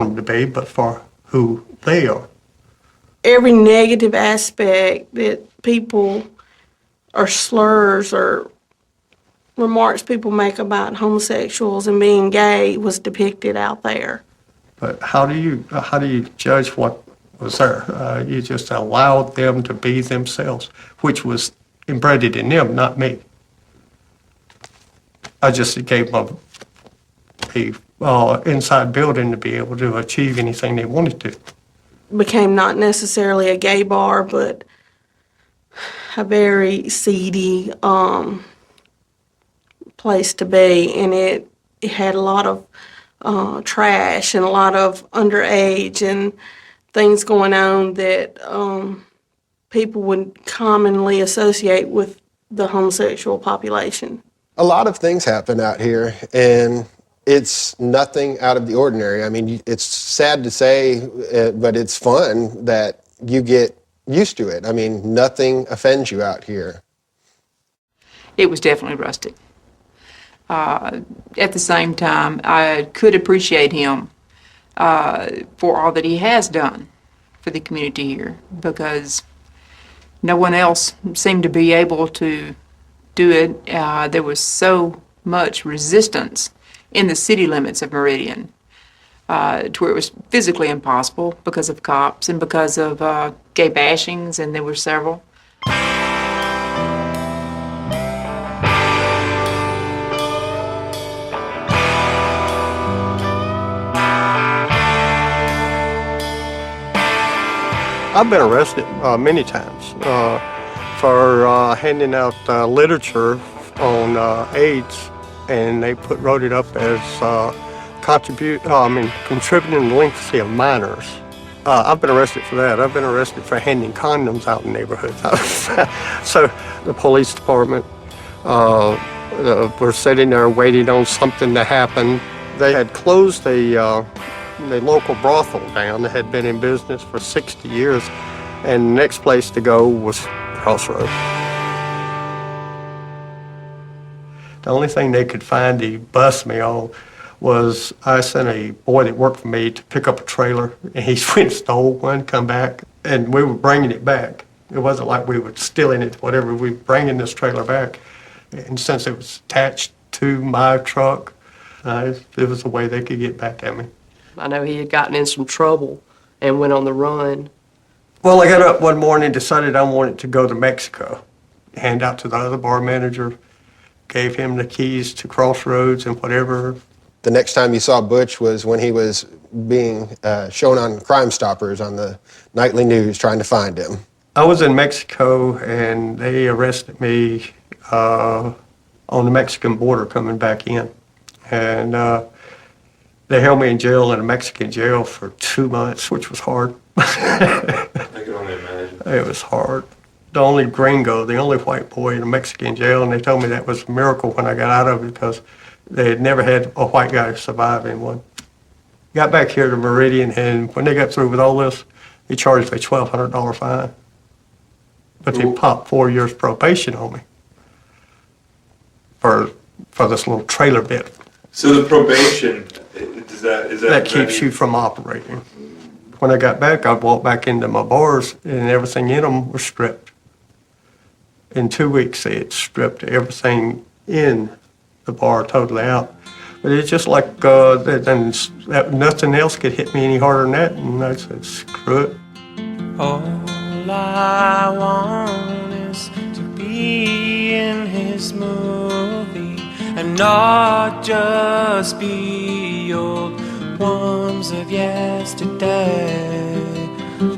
them to be, but for who they are. Every negative aspect that people or slurs or remarks people make about homosexuals and being gay was depicted out there. But how do you judge what was there? You just allowed them to be themselves, which was embedded in them, not me. I just gave them a inside building to be able to achieve anything they wanted to. Became not necessarily a gay bar, but a very seedy place to be, and it had a lot of trash and a lot of underage and things going on that people would commonly associate with the homosexual population. A lot of things happen out here, and it's nothing out of the ordinary. I mean, it's sad to say, but it's fun that you get used to it. I mean, nothing offends you out here. It was definitely rustic. At the same time, I could appreciate him for all that he has done for the community here, because no one else seemed to be able to do it. There was so much resistance in the city limits of Meridian to where it was physically impossible because of cops and because of gay bashings, and there were several. I've been arrested many times for handing out literature on AIDS, and they wrote it up as contributing to delinquency of minors. I've been arrested for that. I've been arrested for handing condoms out in neighborhoods. So the police department were sitting there waiting on something to happen. They had closed the local brothel down that had been in business for 60 years, and the next place to go was Crossroads. The only thing they could find to bust me on was I sent a boy that worked for me to pick up a trailer, and he went and stole one, come back, and we were bringing it back. It wasn't like we were stealing it, whatever. We were bringing this trailer back, and since it was attached to my truck, it was a way they could get back at me. I know he had gotten in some trouble and went on the run. Well, I got up one morning and decided I wanted to go to Mexico. Hand out to the other bar manager, gave him the keys to Crossroads and whatever. The next time you saw Butch was when he was being shown on Crime Stoppers on the nightly news trying to find him. I was in Mexico, and they arrested me on the Mexican border coming back in. And they held me in jail, in a Mexican jail, for 2 months, which was hard. I can only imagine. It was hard. The only gringo, the only white boy in a Mexican jail, and they told me that was a miracle when I got out of it because they had never had a white guy survive in one. Got back here to Meridian, and when they got through with all this, they charged me a $1,200 fine. But they popped 4 years probation on me for this little trailer bit. So the probation, is that keeps you from operating. When I got back, I walked back into my bars, and everything in them was stripped. In 2 weeks, they had stripped everything in the bar totally out. But it's just like nothing else could hit me any harder than that, and I said, screw it. All I want is to be in his movie and not just be old worms of yesterday.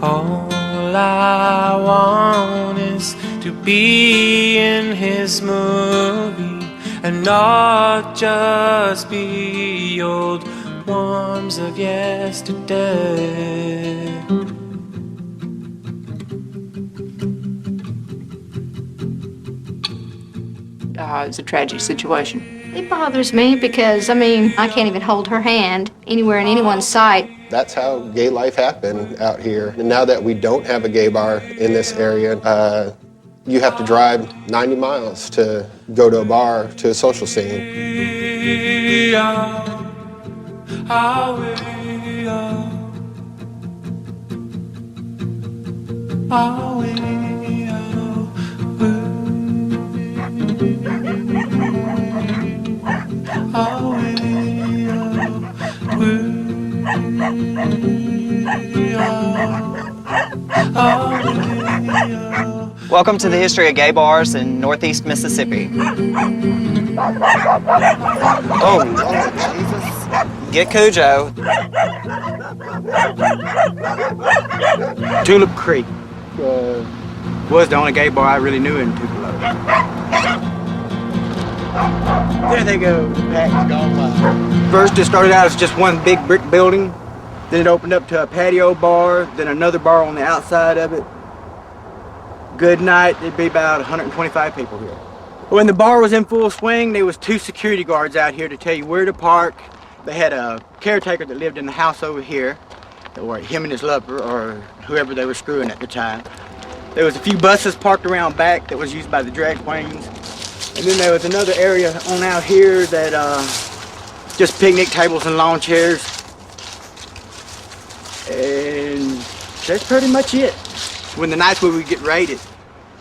All I want is to be in his movie and not just be old worms of yesterday. It's a tragic situation. It bothers me because, I can't even hold her hand anywhere in anyone's sight. That's how gay life happened out here. And now that we don't have a gay bar in this area, you have to drive 90 miles to go to a bar, to a social scene. Welcome to the history of gay bars in Northeast Mississippi. Oh, Lord Jesus. Get Cujo. Tulip Creek was the only gay bar I really knew in Tupelo. There they go, the pack's gone wild. First it started out as just one big brick building, then it opened up to a patio bar, then another bar on the outside of it. Good night, there'd be about 125 people here. When the bar was in full swing, there was 2 security guards out here to tell you where to park. They had a caretaker that lived in the house over here, or him and his lover, or whoever they were screwing at the time. There was a few buses parked around back that was used by the drag queens. And then there was another area on out here that just picnic tables and lawn chairs. And that's pretty much it. When the nights we would get raided,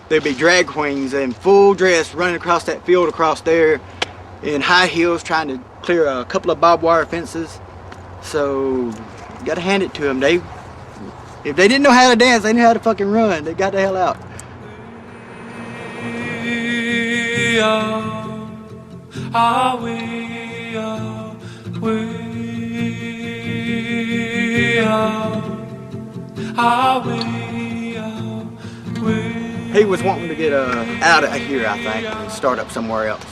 there'd be drag queens in full dress running across that field across there in high heels trying to clear a couple of barbed wire fences. So you gotta hand it to them. If they didn't know how to dance, they knew how to fucking run. They got the hell out. He was wanting to get out of here, I think, and start up somewhere else,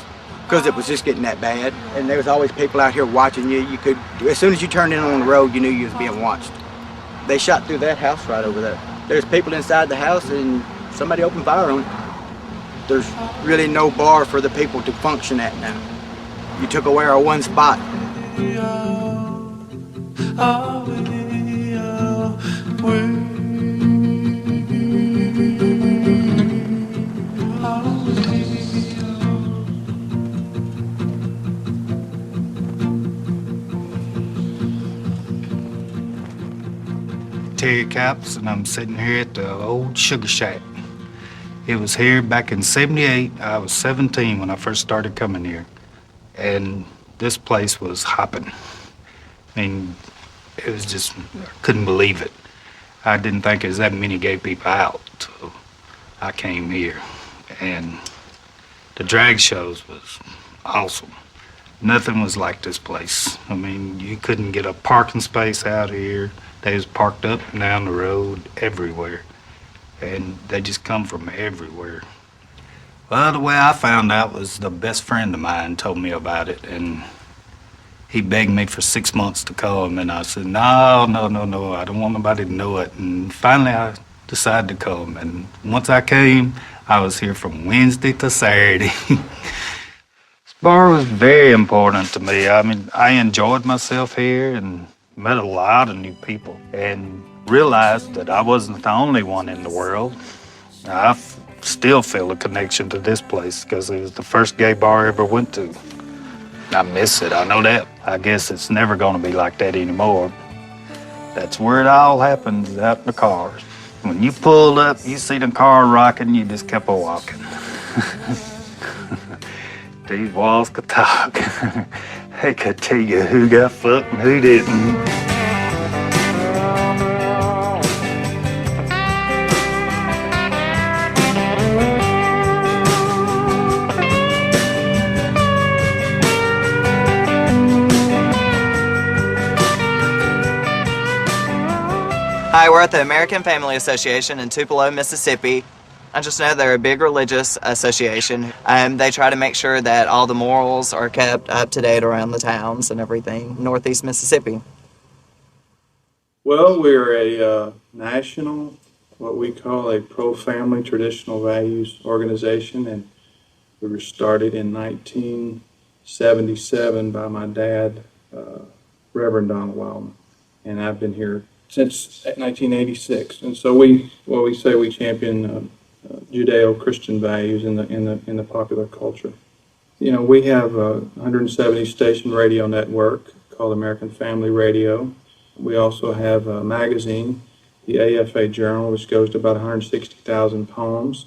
because it was just getting that bad. And there was always people out here watching you. You could, as soon as you turned in on the road, you knew you was being watched. They shot through that house right over there. There's people inside the house, and somebody opened fire on it. There's really no bar for the people to function at now. You took away our one spot. Terry Caps, and I'm sitting here at the old Sugar Shack. It was here back in '78. I was 17 when I first started coming here, and this place was hopping. I mean, it was just, I couldn't believe it. I didn't think there was that many gay people out, so I came here, and the drag shows was awesome. Nothing was like this place. I mean, you couldn't get a parking space out here. They was parked up and down the road everywhere, and they just come from everywhere. Well, the way I found out was the best friend of mine told me about it, and he begged me for 6 months to come, and I said, no, I don't want nobody to know it. And finally I decided to come, and once I came, I was here from Wednesday to Saturday. This bar was very important to me. I mean, I enjoyed myself here and met a lot of new people and realized that I wasn't the only one in the world. I still feel a connection to this place because it was the first gay bar I ever went to. I miss it, I know that. I guess it's never gonna be like that anymore. That's where it all happens, out in the cars. When you pulled up, you see the car rocking, you just kept on walking. These walls could talk. They could tell you who got fucked and who didn't. Hi, we're at the American Family Association in Tupelo, Mississippi. I just know they're a big religious association. They try to make sure that all the morals are kept up to date around the towns and everything, Northeast Mississippi. Well, we're a national, what we call a pro-family traditional values organization, and we were started in 1977 by my dad, Reverend Donald Wildman, and I've been here since 1986. And so we champion Judeo-Christian values in the popular culture. You know, we have a 170 station radio network called American Family Radio. We also have a magazine, the AFA Journal, which goes to about 160,000 poems.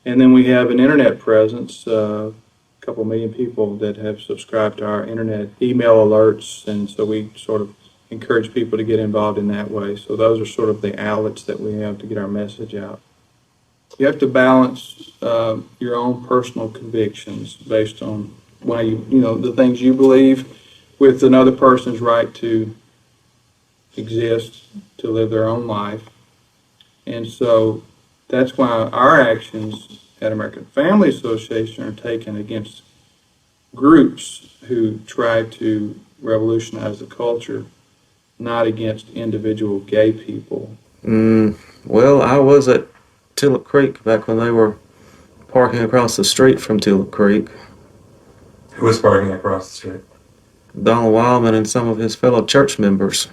And then we have an internet presence, a couple million people that have subscribed to our internet email alerts, and so we sort of encourage people to get involved in that way. So those are sort of the outlets that we have to get our message out. You have to balance your own personal convictions based on why the things you believe with another person's right to exist, to live their own life. And so that's why our actions at American Family Association are taken against groups who try to revolutionize the culture, not against individual gay people. Well, I was at Tulip Creek back when they were parking across the street from Tulip Creek. Who was parking across the street? Donald Wildman and some of his fellow church members.